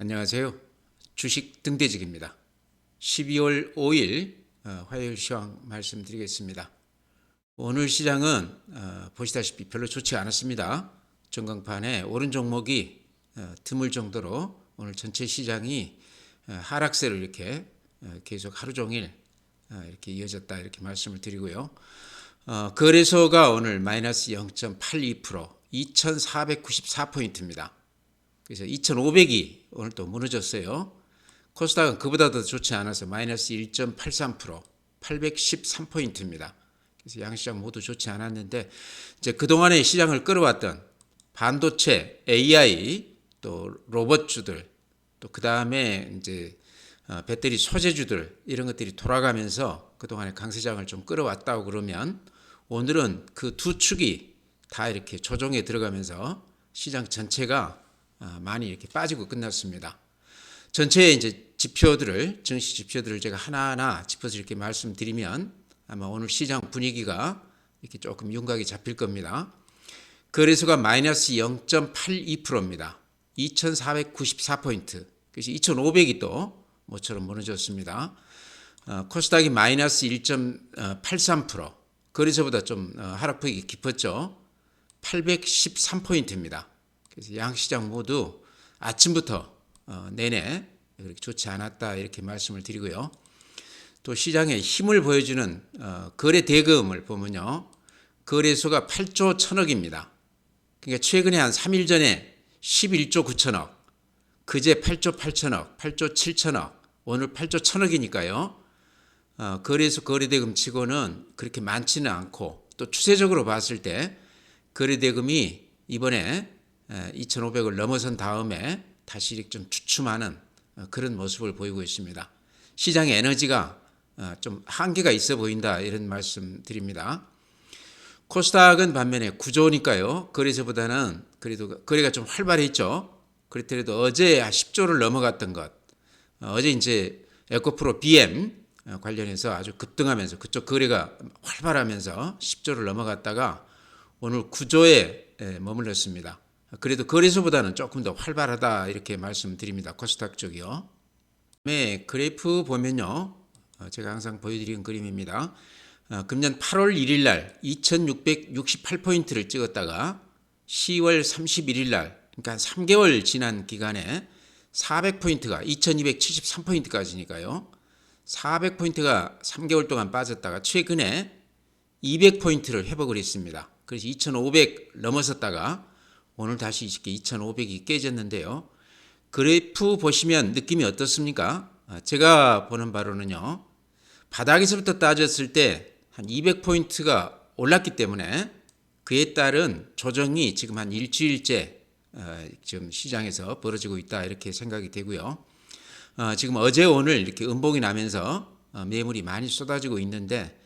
안녕하세요. 주식 등대직입니다. 12월 5일 화요일 시황 말씀드리겠습니다. 오늘 시장은 보시다시피 별로 좋지 않았습니다. 전광판에 오른 종목이 드물 정도로 오늘 전체 시장이 하락세로 이렇게 계속 하루 종일 이렇게 이어졌다 이렇게 말씀을 드리고요. 거래소가 오늘 마이너스 0.82%, 2,494포인트입니다. 그래서 2,500이 오늘 또 무너졌어요. 코스닥은 그보다 더 좋지 않아서 마이너스 1.83%, 813포인트입니다. 그래서 양시장 모두 좋지 않았는데 이제 그동안에 시장을 끌어왔던 반도체, AI, 또 로봇주들, 또 그다음에 이제 배터리 소재주들 이런 것들이 돌아가면서 그동안에 강세장을 좀 끌어왔다고 그러면 오늘은 그 두 축이 다 이렇게 조정에 들어가면서 시장 전체가 많이 이렇게 빠지고 끝났습니다. 전체의 이제 지표들을, 증시 지표들을 제가 하나하나 짚어서 이렇게 말씀드리면 아마 오늘 시장 분위기가 이렇게 조금 윤곽이 잡힐 겁니다. 거래소가 마이너스 0.82%입니다. 2,494포인트. 그래서 2,500이 또 모처럼 무너졌습니다. 코스닥이 마이너스 1.83%. 거래소보다 좀 하락폭이 깊었죠. 813포인트입니다. 그래서 양시장 모두 아침부터 내내 그렇게 좋지 않았다 이렇게 말씀을 드리고요. 또 시장의 힘을 보여주는 거래 대금을 보면요. 거래소가 8조 1천억입니다. 그러니까 최근에 한 3일 전에 11조 9천억, 그제 8조 8천억, 8조 7천억, 오늘 8조 1천억이니까요. 거래소 거래대금 치고는 그렇게 많지는 않고 또 추세적으로 봤을 때 거래대금이 이번에 2,500을 넘어선 다음에 다시 이렇게 좀 주춤하는 그런 모습을 보이고 있습니다. 시장의 에너지가 좀 한계가 있어 보인다 이런 말씀 드립니다. 코스닥은 반면에 구조니까요. 거래소보다는 그래도 거래가 좀 활발했죠. 그렇더라도 어제 10조를 넘어갔던 것. 어제 이제 에코프로 BM 관련해서 아주 급등하면서 그쪽 거래가 활발하면서 10조를 넘어갔다가 오늘 9조에 머물렀습니다. 그래도 거래소보다는 조금 더 활발하다 이렇게 말씀드립니다. 코스닥 쪽이요. 네, 그래프 보면요. 제가 항상 보여드리는 그림입니다. 금년 8월 1일 날 2668포인트를 찍었다가 10월 31일 날 그러니까 한 3개월 지난 기간에 400포인트가 2273포인트까지니까요. 400포인트가 3개월 동안 빠졌다가 최근에 200포인트를 회복을 했습니다. 그래서 2500 넘어섰다가 오늘 다시 이렇게 2500이 깨졌는데요. 그래프 보시면 느낌이 어떻습니까? 제가 보는 바로는요. 바닥에서부터 따졌을 때 한 200포인트가 올랐기 때문에 그에 따른 조정이 지금 한 일주일째 지금 시장에서 벌어지고 있다 이렇게 생각이 되고요. 지금 어제 오늘 이렇게 음봉이 나면서 매물이 많이 쏟아지고 있는데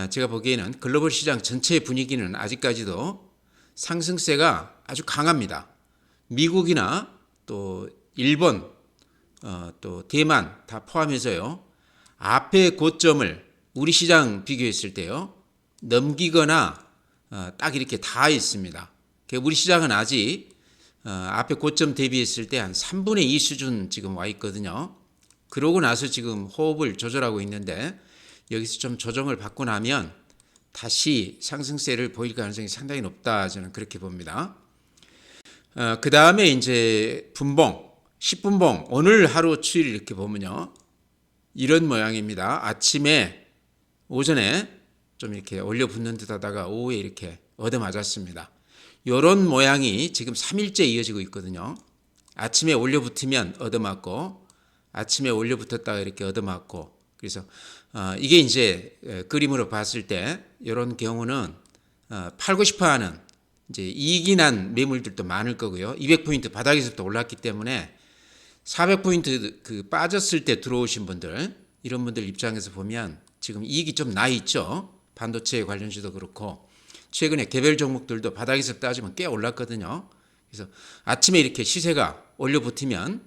제가 보기에는 글로벌 시장 전체의 분위기는 아직까지도 상승세가 아주 강합니다. 미국이나 또 일본, 또 대만 다 포함해서요. 앞의 고점을 우리 시장 비교했을 때요. 넘기거나 딱 이렇게 다 있습니다. 우리 시장은 아직 앞에 고점 대비했을 때 한 3분의 2 수준 지금 와 있거든요. 그러고 나서 지금 호흡을 조절하고 있는데 여기서 좀 조정을 받고 나면 다시 상승세를 보일 가능성이 상당히 높다 저는 그렇게 봅니다. 그 다음에 이제 분봉, 10분봉 오늘 하루 추이를 이렇게 보면요. 이런 모양입니다. 아침에 오전에 좀 이렇게 올려붙는 듯 하다가 오후에 이렇게 얻어맞았습니다. 이런 모양이 지금 3일째 이어지고 있거든요. 아침에 올려붙으면 얻어맞고 아침에 올려붙었다가 이렇게 얻어맞고 그래서 이게 이제 그림으로 봤을 때 이런 경우는 팔고 싶어하는 이제 이익이 난 매물들도 많을 거고요. 200포인트 바닥에서부터 올랐기 때문에 400포인트 그 빠졌을 때 들어오신 분들 이런 분들 입장에서 보면 지금 이익이 좀 나 있죠. 반도체 관련주도 그렇고 최근에 개별 종목들도 바닥에서 따지면 꽤 올랐거든요. 그래서 아침에 이렇게 시세가 올려붙으면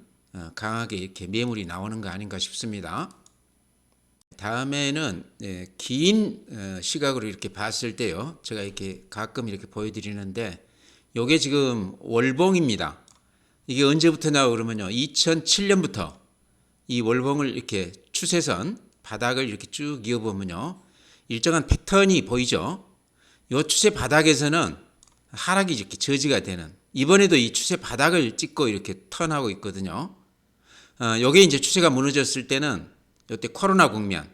강하게 이렇게 매물이 나오는 거 아닌가 싶습니다. 다음에는 긴 시각으로 이렇게 봤을 때요. 제가 이렇게 가끔 이렇게 보여드리는데 이게 지금 월봉입니다. 이게 언제부터냐 그러면요. 2007년부터 이 월봉을 이렇게 추세선 바닥을 이렇게 쭉 이어보면요. 일정한 패턴이 보이죠. 이 추세 바닥에서는 하락이 이렇게 저지가 되는, 이번에도 이 추세 바닥을 찍고 이렇게 턴하고 있거든요. 요게 이제 추세가 무너졌을 때는 요때 코로나 국면,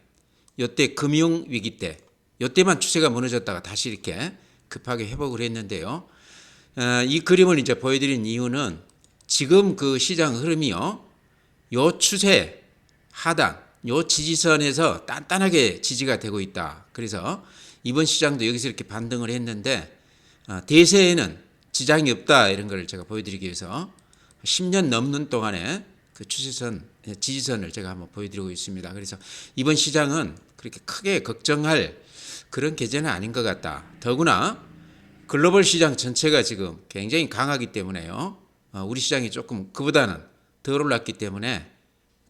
요때 금융 위기 때, 요때만 추세가 무너졌다가 다시 이렇게 급하게 회복을 했는데요. 이 그림을 이제 보여드린 이유는 지금 그 시장 흐름이요. 요 추세 하단, 요 지지선에서 단단하게 지지가 되고 있다. 그래서 이번 시장도 여기서 이렇게 반등을 했는데 대세에는 지장이 없다, 이런 걸 제가 보여드리기 위해서 10년 넘는 동안에 그 추세선, 지지선을 제가 한번 보여드리고 있습니다. 그래서 이번 시장은 그렇게 크게 걱정할 그런 계제는 아닌 것 같다. 더구나 글로벌 시장 전체가 지금 굉장히 강하기 때문에요. 우리 시장이 조금 그보다는 덜 올랐기 때문에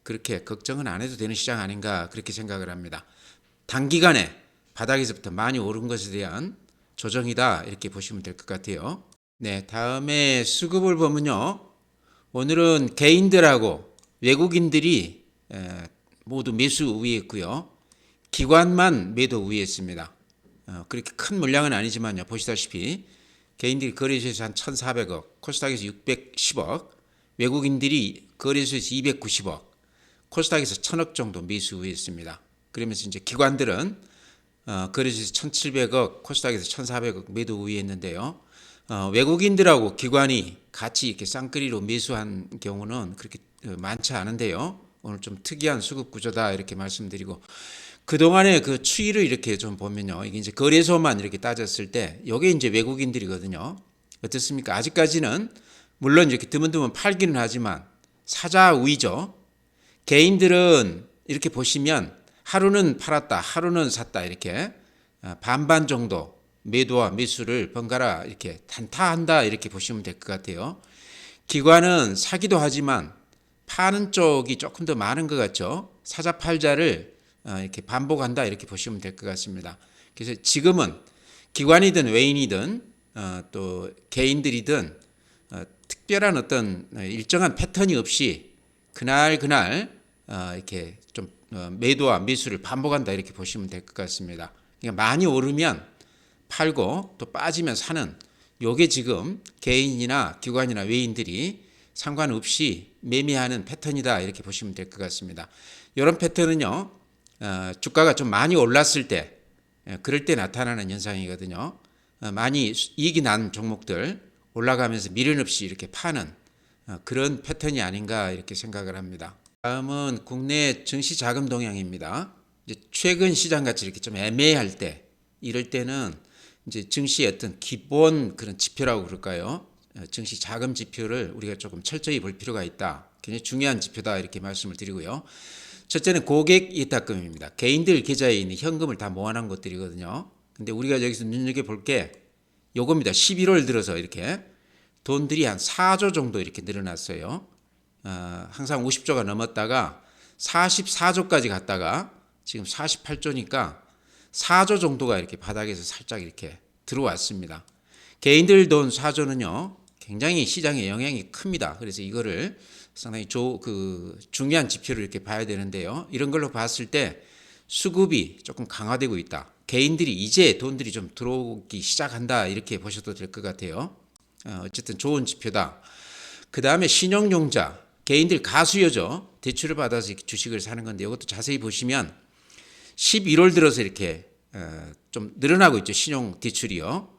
그렇게 걱정은 안 해도 되는 시장 아닌가, 그렇게 생각을 합니다. 단기간에 바닥에서부터 많이 오른 것에 대한 조정이다, 이렇게 보시면 될 것 같아요. 네, 다음에 수급을 보면요. 오늘은 개인들하고 외국인들이 모두 매수 우위했고요. 기관만 매도 우위했습니다. 그렇게 큰 물량은 아니지만요. 보시다시피 개인들이 거래소에서 한 1,400억, 코스닥에서 610억, 외국인들이 거래소에서 290억, 코스닥에서 1,000억 정도 매수 우위했습니다. 그러면서 이제 기관들은 거래소에서 1,700억, 코스닥에서 1,400억 매도 우위했는데요. 외국인들하고 기관이 같이 이렇게 쌍끌이로 매수한 경우는 그렇게 많지 않은데요. 오늘 좀 특이한 수급 구조다, 이렇게 말씀드리고, 그동안의 그 추이를 이렇게 좀 보면요. 이게 이제 거래소만 이렇게 따졌을 때, 이게 이제 외국인들이거든요. 어떻습니까? 아직까지는 물론 이렇게 드문드문 팔기는 하지만 사자 우위죠. 개인들은 이렇게 보시면 하루는 팔았다, 하루는 샀다, 이렇게 반반 정도 매도와 매수를 번갈아 이렇게 단타한다, 이렇게 보시면 될 것 같아요. 기관은 사기도 하지만 파는 쪽이 조금 더 많은 것 같죠. 사자 팔자를 이렇게 반복한다, 이렇게 보시면 될 것 같습니다. 그래서 지금은 기관이든 외인이든 또 개인들이든 특별한 어떤 일정한 패턴이 없이 그날 이렇게 좀 매도와 매수를 반복한다, 이렇게 보시면 될 것 같습니다. 그러니까 많이 오르면 팔고 또 빠지면 사는, 요게 지금 개인이나 기관이나 외인들이 상관없이 매매하는 패턴이다, 이렇게 보시면 될 것 같습니다. 이런 패턴은요, 주가가 좀 많이 올랐을 때, 그럴 때 나타나는 현상이거든요. 많이 이익이 난 종목들 올라가면서 미련 없이 이렇게 파는 그런 패턴이 아닌가, 이렇게 생각을 합니다. 다음은 국내 증시 자금 동향입니다. 이제 최근 시장 같이 이렇게 좀 애매할 때, 이럴 때는 이제 증시의 어떤 기본 그런 지표라고 그럴까요? 증시 자금 지표를 우리가 조금 철저히 볼 필요가 있다. 굉장히 중요한 지표다, 이렇게 말씀을 드리고요. 첫째는 고객 예탁금입니다. 개인들 계좌에 있는 현금을 다 모아놓은 것들이거든요. 근데 우리가 여기서 눈여겨볼 게 요겁니다. 11월 들어서 이렇게 돈들이 한 4조 정도 이렇게 늘어났어요. 항상 50조가 넘었다가 44조까지 갔다가 지금 48조니까 4조 정도가 이렇게 바닥에서 살짝 이렇게 들어왔습니다. 개인들 돈 4조는요, 굉장히 시장에 영향이 큽니다. 그래서 이거를 상당히 중요한 지표를 이렇게 봐야 되는데요. 이런 걸로 봤을 때 수급이 조금 강화되고 있다. 개인들이 이제 돈들이 좀 들어오기 시작한다, 이렇게 보셔도 될 것 같아요. 어쨌든 좋은 지표다. 그 다음에 신용용자, 개인들 가수요죠. 대출을 받아서 주식을 사는 건데 이것도 자세히 보시면 11월 들어서 이렇게 좀 늘어나고 있죠. 신용 대출이요.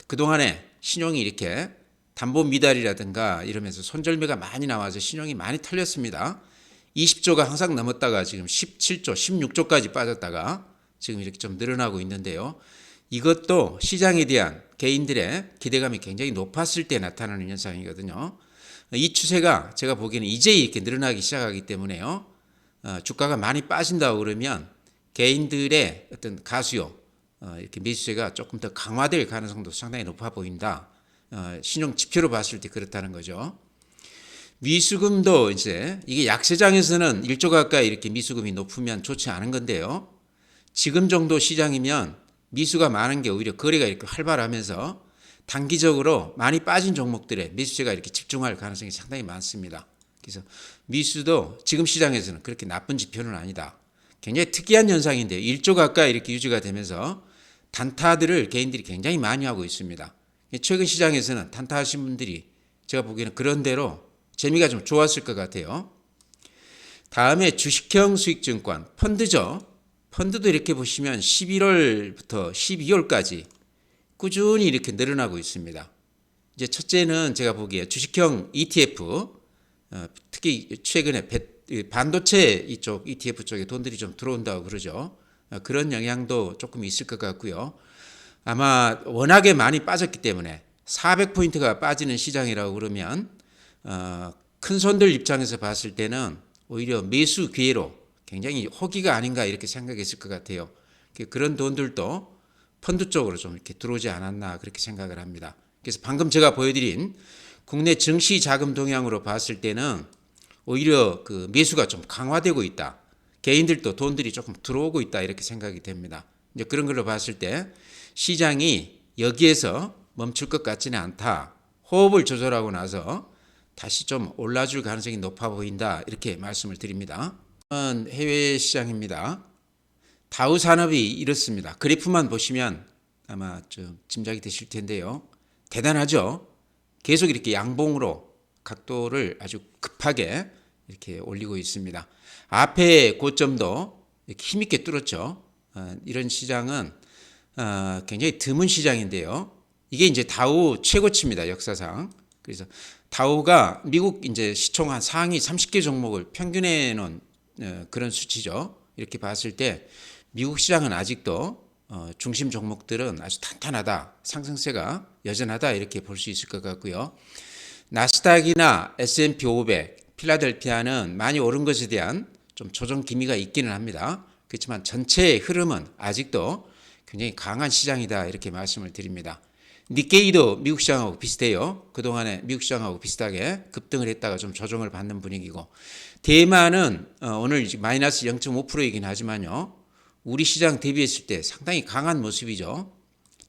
그동안에 신용이 이렇게 담보 미달이라든가 이러면서 손절매가 많이 나와서 신용이 많이 털렸습니다. 20조가 항상 넘었다가 지금 17조, 16조까지 빠졌다가 지금 이렇게 좀 늘어나고 있는데요. 이것도 시장에 대한 개인들의 기대감이 굉장히 높았을 때 나타나는 현상이거든요. 이 추세가 제가 보기에는 이제 이렇게 늘어나기 시작하기 때문에요. 주가가 많이 빠진다고 그러면 개인들의 어떤 가수요, 이렇게 매수세가 조금 더 강화될 가능성도 상당히 높아 보인다. 신용 지표로 봤을 때 그렇다는 거죠. 미수금도 이제 이게 약세장에서는 1조 가까이 이렇게 미수금이 높으면 좋지 않은 건데요. 지금 정도 시장이면 미수가 많은 게 오히려 거래가 이렇게 활발하면서 단기적으로 많이 빠진 종목들에 매수세가 이렇게 집중할 가능성이 상당히 많습니다. 그래서 미수도 지금 시장에서는 그렇게 나쁜 지표는 아니다. 굉장히 특이한 현상인데요. 1조 가까이 이렇게 유지가 되면서 단타들을 개인들이 굉장히 많이 하고 있습니다. 최근 시장에서는 단타 하신 분들이 제가 보기에는 그런 대로 재미가 좀 좋았을 것 같아요. 다음에 주식형 수익증권, 펀드죠. 펀드도 이렇게 보시면 11월부터 12월까지 꾸준히 이렇게 늘어나고 있습니다. 이제 첫째는 제가 보기에 주식형 ETF, 특히 최근에 반도체 이쪽 ETF 쪽에 돈들이 좀 들어온다고 그러죠. 그런 영향도 조금 있을 것 같고요. 아마 워낙에 많이 빠졌기 때문에 400포인트가 빠지는 시장이라고 그러면 큰 손들 입장에서 봤을 때는 오히려 매수 기회로 굉장히 호기가 아닌가 이렇게 생각했을 것 같아요. 그런 돈들도 펀드 쪽으로 좀 이렇게 들어오지 않았나 그렇게 생각을 합니다. 그래서 방금 제가 보여드린 국내 증시 자금 동향으로 봤을 때는 오히려 그 매수가 좀 강화되고 있다. 개인들도 돈들이 조금 들어오고 있다 이렇게 생각이 됩니다. 이제 그런 걸로 봤을 때 시장이 여기에서 멈출 것 같지는 않다. 호흡을 조절하고 나서 다시 좀 올라줄 가능성이 높아 보인다. 이렇게 말씀을 드립니다. 해외 시장입니다. 다우 산업이 이렇습니다. 그래프만 보시면 아마 좀 짐작이 되실 텐데요. 대단하죠? 계속 이렇게 양봉으로 각도를 아주 급하게 이렇게 올리고 있습니다. 앞에 고점도 이렇게 힘있게 뚫었죠. 이런 시장은 굉장히 드문 시장인데요. 이게 이제 다우 최고치입니다. 역사상. 그래서 다우가 미국 이제 시총 한 상위 30개 종목을 평균해 놓은 그런 수치죠. 이렇게 봤을 때 미국 시장은 아직도 중심 종목들은 아주 탄탄하다. 상승세가 여전하다. 이렇게 볼 수 있을 것 같고요. 나스닥이나 S&P 500, 필라델피아는 많이 오른 것에 대한 좀 조정 기미가 있기는 합니다. 그렇지만 전체의 흐름은 아직도 굉장히 강한 시장이다. 이렇게 말씀을 드립니다. 니케이도 미국 시장하고 비슷해요. 그동안에 미국 시장하고 비슷하게 급등을 했다가 좀 조정을 받는 분위기고, 대만은 오늘 마이너스 0.5%이긴 하지만요. 우리 시장 대비했을 때 상당히 강한 모습이죠.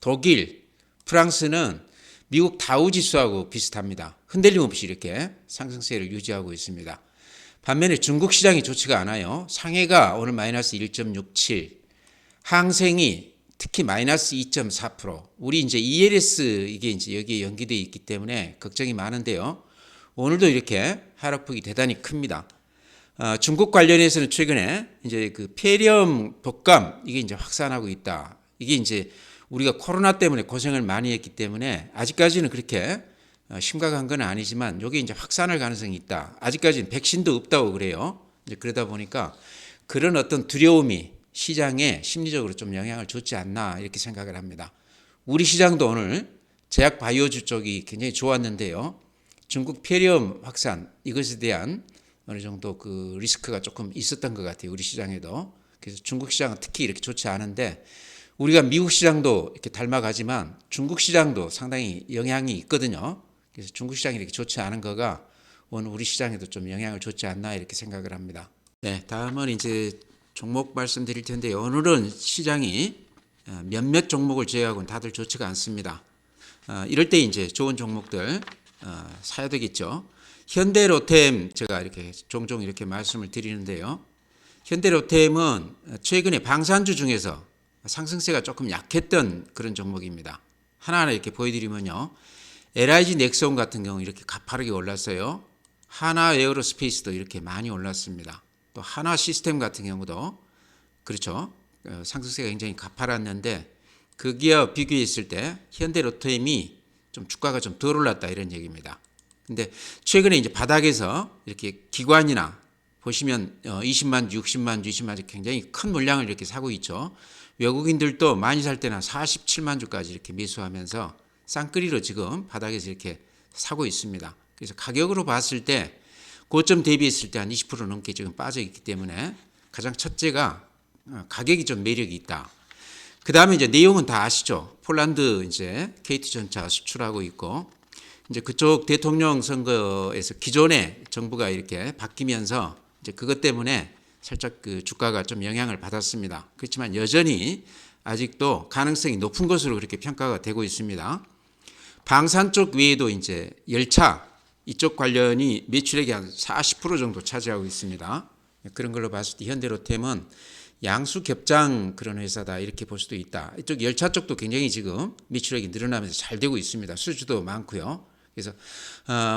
독일, 프랑스는 미국 다우지수하고 비슷합니다. 흔들림 없이 이렇게 상승세를 유지하고 있습니다. 반면에 중국 시장이 좋지가 않아요. 상해가 오늘 마이너스 1.67, 항생이 특히 마이너스 2.4%. 우리 이제 ELS 이게 이제 여기에 연기되어 있기 때문에 걱정이 많은데요. 오늘도 이렇게 하락폭이 대단히 큽니다. 중국 관련해서는 최근에 이제 그 폐렴 독감 이게 이제 확산하고 있다. 이게 이제 우리가 코로나 때문에 고생을 많이 했기 때문에 아직까지는 그렇게 심각한 건 아니지만 이게 이제 확산할 가능성이 있다. 아직까지는 백신도 없다고 그래요. 이제 그러다 보니까 그런 어떤 두려움이 시장에 심리적으로 좀 영향을 줬지 않나 이렇게 생각을 합니다. 우리 시장도 오늘 제약 바이오주 쪽이 굉장히 좋았는데요. 중국 폐렴 확산 이것에 대한 어느 정도 그 리스크가 조금 있었던 것 같아요. 우리 시장에도. 그래서 중국 시장은 특히 이렇게 좋지 않은데 우리가 미국 시장도 이렇게 닮아가지만 중국 시장도 상당히 영향이 있거든요. 그래서 중국 시장이 이렇게 좋지 않은 거가 오늘 우리 시장에도 좀 영향을 줬지 않나 이렇게 생각을 합니다. 네, 다음은 이제 종목 말씀드릴 텐데 오늘은 시장이 몇몇 종목을 제외하고는 다들 좋지가 않습니다. 이럴 때 이제 좋은 종목들 사야 되겠죠. 현대로템 제가 이렇게 종종 이렇게 말씀을 드리는데요. 현대로템은 최근에 방산주 중에서 상승세가 조금 약했던 그런 종목입니다. 하나하나 이렇게 보여드리면요. LIG 넥스온 같은 경우 이렇게 가파르게 올랐어요. 하나 에어로스페이스도 이렇게 많이 올랐습니다. 또 하나 시스템 같은 경우도 그렇죠. 상승세가 굉장히 가파랐는데 그 기업 비교했을 때 현대로템이 좀 주가가 좀 덜 올랐다 이런 얘기입니다. 근데 최근에 이제 바닥에서 이렇게 기관이나 보시면 20만 주, 60만 주, 20만 주 굉장히 큰 물량을 이렇게 사고 있죠. 외국인들도 많이 살 때는 47만 주까지 이렇게 매수하면서 쌍끌이로 지금 바닥에서 이렇게 사고 있습니다. 그래서 가격으로 봤을 때 고점 대비했을 때 한 20% 넘게 지금 빠져 있기 때문에 가장 첫째가 가격이 좀 매력이 있다. 그 다음에 이제 내용은 다 아시죠? 폴란드 이제 KT전차 수출하고 있고 이제 그쪽 대통령 선거에서 기존의 정부가 이렇게 바뀌면서 이제 그것 때문에 살짝 그 주가가 좀 영향을 받았습니다. 그렇지만 여전히 아직도 가능성이 높은 것으로 그렇게 평가가 되고 있습니다. 방산 쪽 외에도 이제 열차 이쪽 관련이 매출액이 한 40% 정도 차지하고 있습니다. 그런 걸로 봤을 때 현대로템은 양수 겹장 그런 회사다 이렇게 볼 수도 있다. 이쪽 열차 쪽도 굉장히 지금 매출액이 늘어나면서 잘 되고 있습니다. 수주도 많고요. 그래서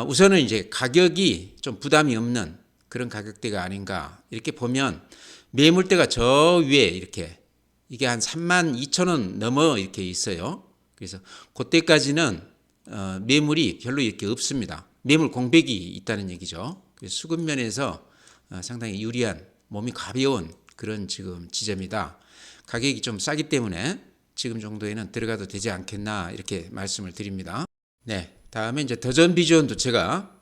우선은 이제 가격이 좀 부담이 없는 그런 가격대가 아닌가 이렇게 보면 매물대가 저 위에 이렇게 이게 한 32,000원 넘어 이렇게 있어요. 그래서 그때까지는 매물이 별로 이렇게 없습니다. 매물 공백이 있다는 얘기죠. 그래서 수급 면에서 상당히 유리한 몸이 가벼운 그런 지금 지점이다. 가격이 좀 싸기 때문에 지금 정도에는 들어가도 되지 않겠나 이렇게 말씀을 드립니다. 네, 다음에 이제 더전 비전도 제가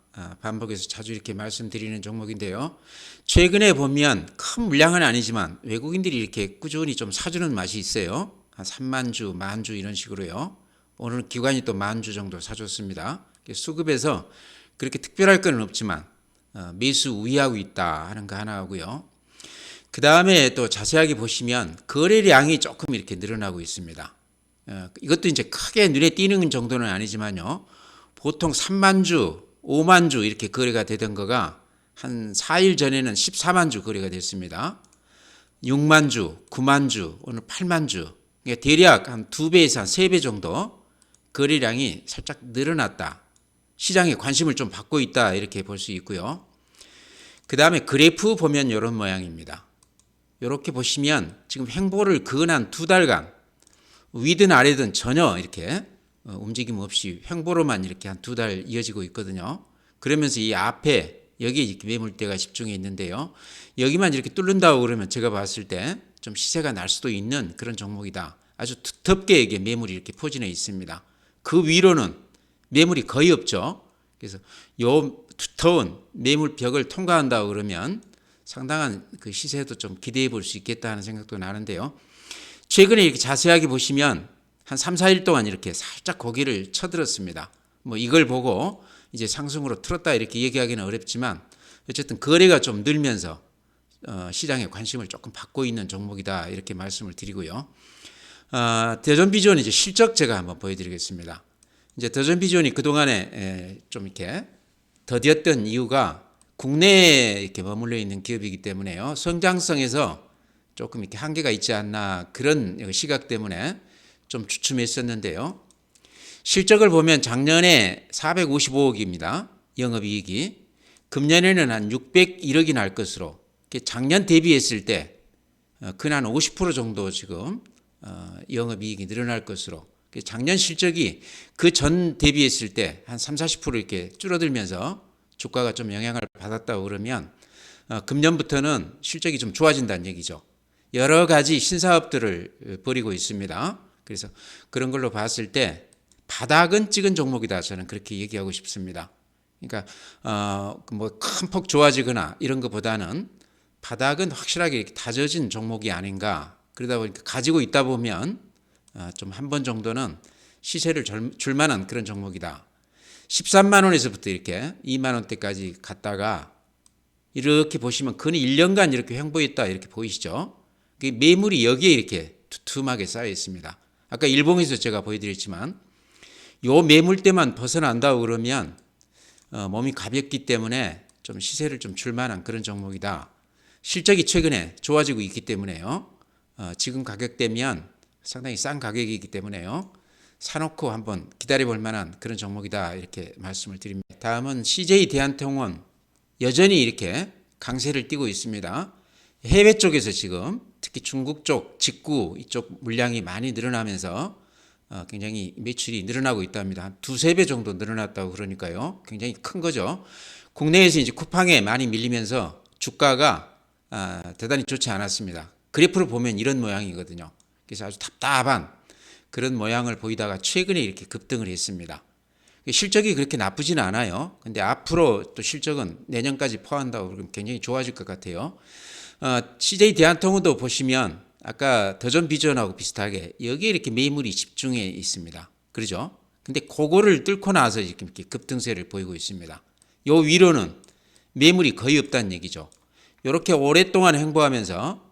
반복해서 자주 이렇게 말씀드리는 종목인데요. 최근에 보면 큰 물량은 아니지만 외국인들이 이렇게 꾸준히 좀 사주는 맛이 있어요. 한 3만 주, 만 주 이런 식으로요. 오늘 기관이 또 만 주 정도 사줬습니다. 수급에서 그렇게 특별할 건 없지만 매수 우위하고 있다 하는 거 하나 하고요. 그 다음에 또 자세하게 보시면 거래량이 조금 이렇게 늘어나고 있습니다. 이것도 이제 크게 눈에 띄는 정도는 아니지만요. 보통 3만 주, 5만 주 이렇게 거래가 되던 거가 한 4일 전에는 14만 주 거래가 됐습니다. 6만 주, 9만 주, 오늘 8만 주. 그러니까 대략 한 2배에서 한 3배 정도 거래량이 살짝 늘어났다. 시장에 관심을 좀 받고 있다 이렇게 볼 수 있고요. 그 다음에 그래프 보면 이런 모양입니다. 이렇게 보시면 지금 횡보를 근한 2달간 위든 아래든 전혀 이렇게 움직임 없이 횡보로만 이렇게 한 2달 이어지고 있거든요. 그러면서 이 앞에 여기에 매물대가 집중해 있는데요. 여기만 이렇게 뚫는다고 그러면 제가 봤을 때 좀 시세가 날 수도 있는 그런 종목이다. 아주 두텁게 이게 매물이 이렇게 포진해 있습니다. 그 위로는 매물이 거의 없죠. 그래서 요 두터운 매물 벽을 통과한다고 그러면 상당한 그 시세도 좀 기대해 볼 수 있겠다 하는 생각도 나는데요. 최근에 이렇게 자세하게 보시면 한 3, 4일 동안 이렇게 살짝 고개를 쳐들었습니다. 뭐 이걸 보고 이제 상승으로 틀었다 이렇게 얘기하기는 어렵지만 어쨌든 거래가 좀 늘면서 시장에 관심을 조금 받고 있는 종목이다 이렇게 말씀을 드리고요. 더전 비전은 이제 실적 제가 한번 보여드리겠습니다. 이제 더전 비전이 그동안에 좀 이렇게 더디었던 이유가 국내에 이렇게 머물러 있는 기업이기 때문에요. 성장성에서 조금 이렇게 한계가 있지 않나 그런 시각 때문에 좀 주춤했었는데요. 실적을 보면 작년에 455억입니다. 영업이익이. 금년에는 한 601억이 날 것으로 작년 대비했을 때 근한 50% 정도 지금 영업이익이 늘어날 것으로 작년 실적이 그 전 대비했을 때 한 3, 40% 이렇게 줄어들면서 주가가 좀 영향을 받았다고 그러면 금년부터는 실적이 좀 좋아진다는 얘기죠. 여러 가지 신사업들을 벌이고 있습니다. 그래서 그런 걸로 봤을 때 바닥은 찍은 종목이다. 저는 그렇게 얘기하고 싶습니다. 그러니까 뭐 큰 폭 좋아지거나 이런 것보다는 바닥은 확실하게 이렇게 다져진 종목이 아닌가. 그러다 보니까 가지고 있다 보면 좀 한 번 정도는 시세를 줄 만한 그런 종목이다. 13만 원에서부터 이렇게 2만 원대까지 갔다가 이렇게 보시면 근 1년간 이렇게 횡보했다 이렇게 보이시죠? 매물이 여기에 이렇게 두툼하게 쌓여 있습니다. 아까 일봉에서 제가 보여드렸지만 요 매물대만 벗어난다고 그러면 몸이 가볍기 때문에 좀 시세를 좀 줄 만한 그런 종목이다. 실적이 최근에 좋아지고 있기 때문에요. 지금 가격대면 상당히 싼 가격이기 때문에요. 사놓고 한번 기다려볼 만한 그런 종목이다 이렇게 말씀을 드립니다. 다음은 CJ 대한통운 여전히 이렇게 강세를 띠고 있습니다. 해외 쪽에서 지금 특히 중국 쪽 직구 이쪽 물량이 많이 늘어나면서 굉장히 매출이 늘어나고 있답니다. 한 2, 3배 정도 늘어났다고 그러니까요. 굉장히 큰 거죠. 국내에서 이제 쿠팡에 많이 밀리면서 주가가 대단히 좋지 않았습니다. 그래프를 보면 이런 모양이거든요. 그래서 아주 답답한 그런 모양을 보이다가 최근에 이렇게 급등을 했습니다. 실적이 그렇게 나쁘진 않아요. 근데 앞으로 또 실적은 내년까지 포함한다고 그러면 굉장히 좋아질 것 같아요. CJ 대한통운도 보시면 아까 더전 비전하고 비슷하게 여기에 이렇게 매물이 집중해 있습니다. 그렇죠? 근데 그거를 뚫고 나서 이렇게 급등세를 보이고 있습니다. 요 위로는 매물이 거의 없다는 얘기죠. 이렇게 오랫동안 횡보하면서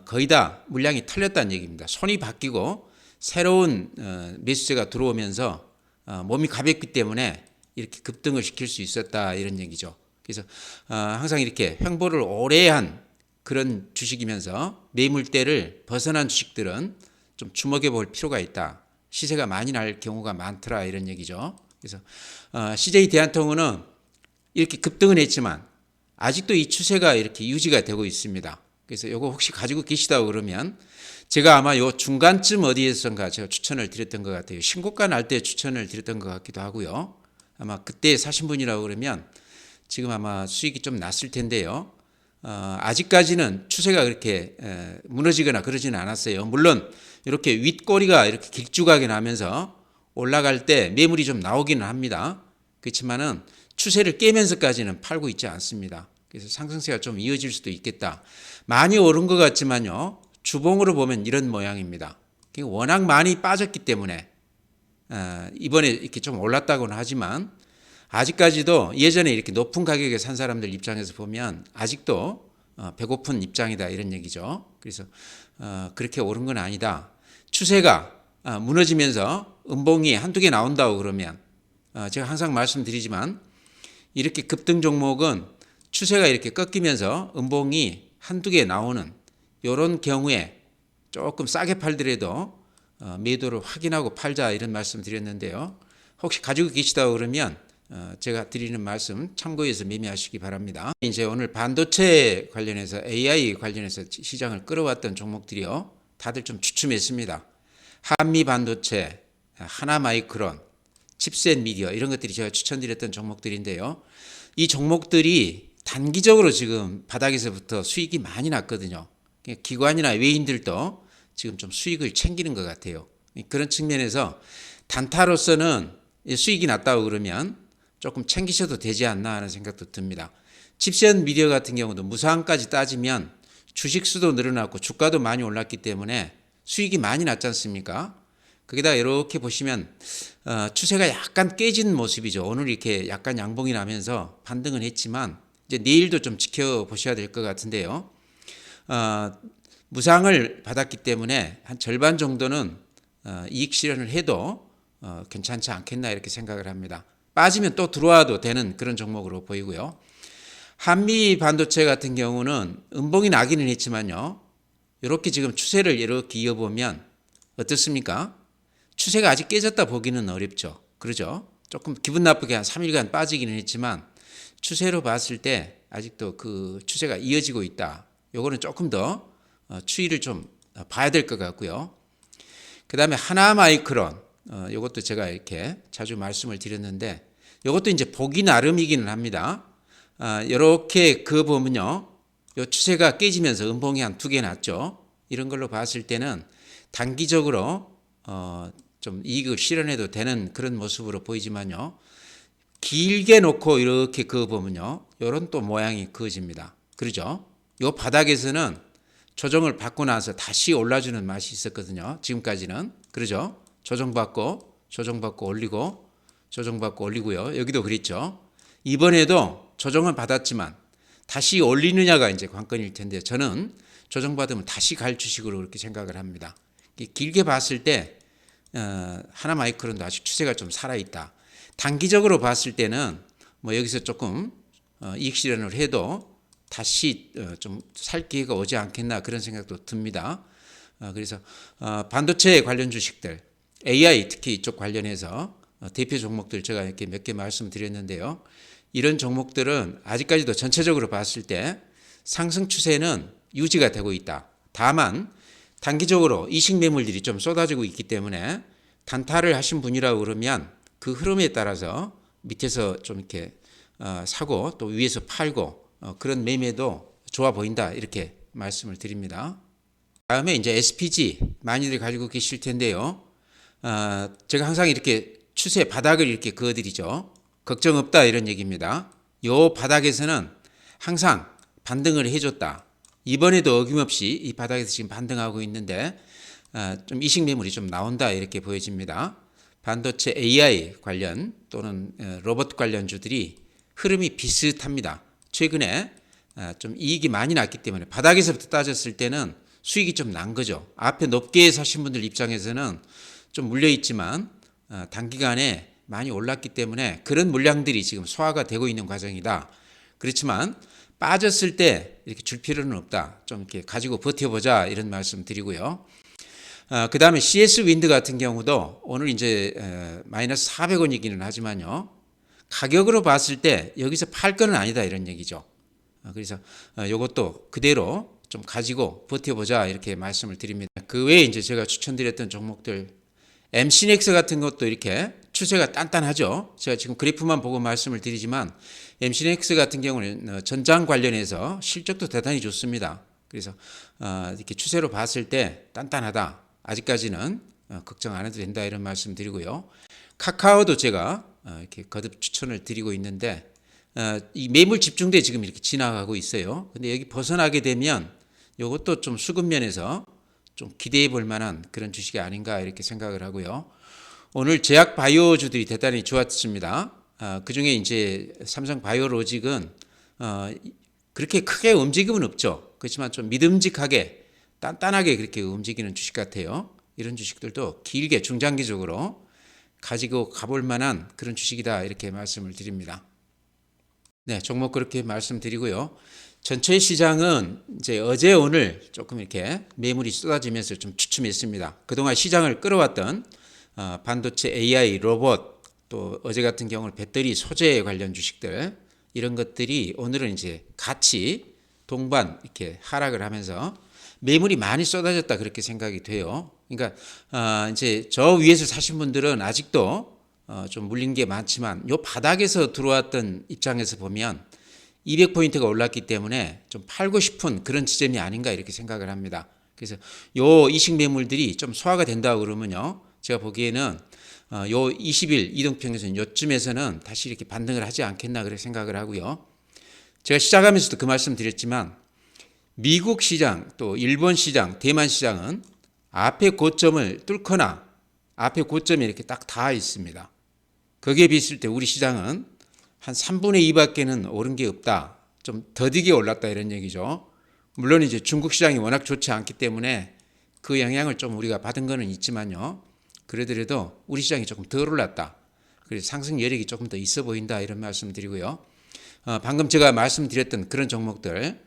거의 다 물량이 털렸다는 얘기입니다. 손이 바뀌고 새로운 매수세가 들어오면서 몸이 가볍기 때문에 이렇게 급등을 시킬 수 있었다 이런 얘기죠. 그래서 항상 이렇게 횡보를 오래 한 그런 주식이면서 매물대를 벗어난 주식들은 좀 주목해 볼 필요가 있다. 시세가 많이 날 경우가 많더라 이런 얘기죠. 그래서 CJ 대한통운은 이렇게 급등은 했지만 아직도 이 추세가 이렇게 유지가 되고 있습니다. 그래서 이거 혹시 가지고 계시다고 그러면 제가 아마 요 중간쯤 어디에선가 제가 추천을 드렸던 것 같아요. 신고가 날 때 추천을 드렸던 것 같기도 하고요. 아마 그때 사신 분이라고 그러면 지금 아마 수익이 좀 났을 텐데요. 아직까지는 추세가 그렇게 무너지거나 그러지는 않았어요. 물론 이렇게 윗꼬리가 이렇게 길쭉하게 나면서 올라갈 때 매물이 좀 나오기는 합니다. 그렇지만은 추세를 깨면서까지는 팔고 있지 않습니다. 그래서 상승세가 좀 이어질 수도 있겠다. 많이 오른 것 같지만요. 주봉으로 보면 이런 모양입니다. 워낙 많이 빠졌기 때문에 이번에 이렇게 좀 올랐다고는 하지만 아직까지도 예전에 이렇게 높은 가격에 산 사람들 입장에서 보면 아직도 배고픈 입장이다 이런 얘기죠. 그래서 그렇게 오른 건 아니다. 추세가 무너지면서 음봉이 한두 개 나온다고 그러면 제가 항상 말씀드리지만 이렇게 급등 종목은 추세가 이렇게 꺾이면서 음봉이 한두 개 나오는 이런 경우에 조금 싸게 팔더라도 매도를 확인하고 팔자 이런 말씀 드렸는데요. 혹시 가지고 계시다고 그러면 제가 드리는 말씀 참고해서 매매하시기 바랍니다. 이제 오늘 반도체 관련해서 AI 관련해서 시장을 끌어왔던 종목들이요. 다들 좀 주춤했습니다. 한미 반도체, 하나마이크론, 칩셋 미디어 이런 것들이 제가 추천드렸던 종목들인데요. 이 종목들이 단기적으로 지금 바닥에서부터 수익이 많이 났거든요. 기관이나 외인들도 지금 좀 수익을 챙기는 것 같아요. 그런 측면에서 단타로서는 수익이 났다고 그러면 조금 챙기셔도 되지 않나 하는 생각도 듭니다. 칩셋 미디어 같은 경우도 무상까지 따지면 주식 수도 늘어났고 주가도 많이 올랐기 때문에 수익이 많이 났지 않습니까? 거기다 이렇게 보시면 추세가 약간 깨진 모습이죠. 오늘 이렇게 약간 양봉이 나면서 반등은 했지만 이제 내일도 좀 지켜보셔야 될 것 같은데요. 무상을 받았기 때문에 한 절반 정도는 이익 실현을 해도 괜찮지 않겠나 이렇게 생각을 합니다. 빠지면 또 들어와도 되는 그런 종목으로 보이고요. 한미 반도체 같은 경우는 음봉이 나기는 했지만요. 이렇게 지금 추세를 이렇게 이어보면 어떻습니까? 추세가 아직 깨졌다 보기는 어렵죠. 그러죠? 조금 기분 나쁘게 한 3일간 빠지기는 했지만 추세로 봤을 때 아직도 그 추세가 이어지고 있다. 요거는 조금 더 추이를 좀 봐야 될 것 같고요. 그 다음에 하나마이크론, 요것도 제가 이렇게 자주 말씀을 드렸는데 요것도 이제 보기 나름이기는 합니다. 이렇게 그 보면요. 요 추세가 깨지면서 음봉이 한 두 개 났죠. 이런 걸로 봤을 때는 단기적으로 좀 이익을 실현해도 되는 그런 모습으로 보이지만요. 길게 놓고 이렇게 그어보면요. 이런 또 모양이 그어집니다. 그러죠? 요 바닥에서는 조정을 받고 나서 다시 올라주는 맛이 있었거든요. 지금까지는. 그러죠? 조정받고 올리고 조정받고 올리고요. 여기도 그랬죠. 이번에도 조정은 받았지만 다시 올리느냐가 이제 관건일 텐데 저는 조정받으면 다시 갈 주식으로 그렇게 생각을 합니다. 길게 봤을 때 하나마이크론도 아직 추세가 좀 살아있다. 단기적으로 봤을 때는 뭐 여기서 조금 이익 실현을 해도 다시 좀 살 기회가 오지 않겠나 그런 생각도 듭니다. 그래서 반도체 관련 주식들, AI 특히 이쪽 관련해서 대표 종목들 제가 이렇게 몇 개 말씀드렸는데요. 이런 종목들은 아직까지도 전체적으로 봤을 때 상승 추세는 유지가 되고 있다. 다만 단기적으로 이식 매물들이 좀 쏟아지고 있기 때문에 단타를 하신 분이라고 그러면 그 흐름에 따라서 밑에서 좀 이렇게 사고 또 위에서 팔고 그런 매매도 좋아 보인다 이렇게 말씀을 드립니다. 다음에 이제 SPG 많이들 가지고 계실 텐데요. 제가 항상 이렇게 추세 바닥을 이렇게 그어드리죠. 걱정 없다 이런 얘기입니다. 요 바닥에서는 항상 반등을 해줬다. 이번에도 어김없이 이 바닥에서 지금 반등하고 있는데 좀 이식 매물이 좀 나온다 이렇게 보여집니다. 반도체 AI 관련 또는 로봇 관련주들이 흐름이 비슷합니다. 최근에 좀 이익이 많이 났기 때문에 바닥에서부터 따졌을 때는 수익이 좀 난 거죠. 앞에 높게 사신 분들 입장에서는 좀 물려 있지만 단기간에 많이 올랐기 때문에 그런 물량들이 지금 소화가 되고 있는 과정이다. 그렇지만 빠졌을 때 이렇게 줄 필요는 없다. 좀 이렇게 가지고 버텨보자 이런 말씀 드리고요. 그 다음에 CS 윈드 같은 경우도 오늘 이제 마이너스 400원이기는 하지만요. 가격으로 봤을 때 여기서 팔 거는 아니다 이런 얘기죠. 그래서 이것도 그대로 좀 가지고 버텨보자 이렇게 말씀을 드립니다. 그 외에 이제 제가 추천드렸던 종목들 MC넥스 같은 것도 이렇게 추세가 단단하죠. 제가 지금 그래프만 보고 말씀을 드리지만 MC넥스 같은 경우는 전장 관련해서 실적도 대단히 좋습니다. 그래서 이렇게 추세로 봤을 때 단단하다. 아직까지는 걱정 안 해도 된다 이런 말씀 드리고요. 카카오도 제가 이렇게 거듭 추천을 드리고 있는데 이 매물 집중돼 지금 이렇게 지나가고 있어요. 근데 여기 벗어나게 되면 이것도 좀 수급면에서 좀 기대해 볼 만한 그런 주식이 아닌가 이렇게 생각을 하고요. 오늘 제약 바이오주들이 대단히 좋았습니다. 그 중에 이제 삼성 바이오로직은 그렇게 크게 움직임은 없죠. 그렇지만 좀 믿음직하게 단단하게 그렇게 움직이는 주식 같아요. 이런 주식들도 길게 중장기적으로 가지고 가볼 만한 그런 주식이다 이렇게 말씀을 드립니다. 네, 종목 그렇게 말씀드리고요. 전체 시장은 이제 어제 오늘 조금 이렇게 매물이 쏟아지면서 좀 주춤했습니다. 그동안 시장을 끌어왔던 반도체, AI, 로봇, 또 어제 같은 경우는 배터리 소재 관련 주식들 이런 것들이 오늘은 이제 같이 동반 이렇게 하락을 하면서 매물이 많이 쏟아졌다 그렇게 생각이 돼요. 그러니까 이제 저 위에서 사신 분들은 아직도 좀 물린 게 많지만 요 바닥에서 들어왔던 입장에서 보면 200포인트가 올랐기 때문에 좀 팔고 싶은 그런 지점이 아닌가 이렇게 생각을 합니다. 그래서 요 이식 매물들이 좀 소화가 된다고 그러면요. 제가 보기에는 요 20일 이동평균선 요쯤에서는 다시 이렇게 반등을 하지 않겠나 그렇게 생각을 하고요. 제가 시작하면서도 그 말씀 드렸지만 미국 시장 또 일본 시장, 대만 시장은 앞에 고점을 뚫거나 앞에 고점이 이렇게 딱 닿아 있습니다. 거기에 비했을 때 우리 시장은 한 3분의 2밖에는 오른 게 없다. 좀 더디게 올랐다 이런 얘기죠. 물론 이제 중국 시장이 워낙 좋지 않기 때문에 그 영향을 좀 우리가 받은 거는 있지만요. 그러더라도 우리 시장이 조금 덜 올랐다. 그래서 상승 여력이 조금 더 있어 보인다 이런 말씀 드리고요. 방금 제가 말씀드렸던 그런 종목들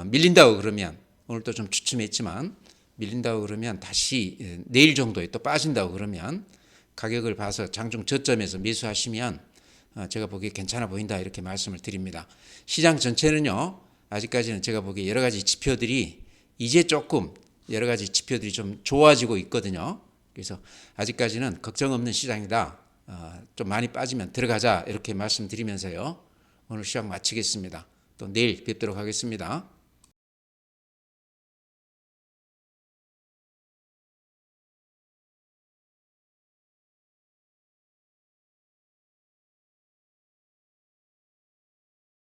밀린다고 그러면 오늘도 좀 주춤했지만 밀린다고 그러면 다시 내일 정도에 또 빠진다고 그러면 가격을 봐서 장중 저점에서 매수하시면 제가 보기에 괜찮아 보인다 이렇게 말씀을 드립니다. 시장 전체는요. 아직까지는 제가 보기에 여러 가지 지표들이 이제 조금 여러 가지 지표들이 좀 좋아지고 있거든요. 그래서 아직까지는 걱정 없는 시장이다. 좀 많이 빠지면 들어가자 이렇게 말씀드리면서요. 오늘 시장 마치겠습니다. 또 내일 뵙도록 하겠습니다.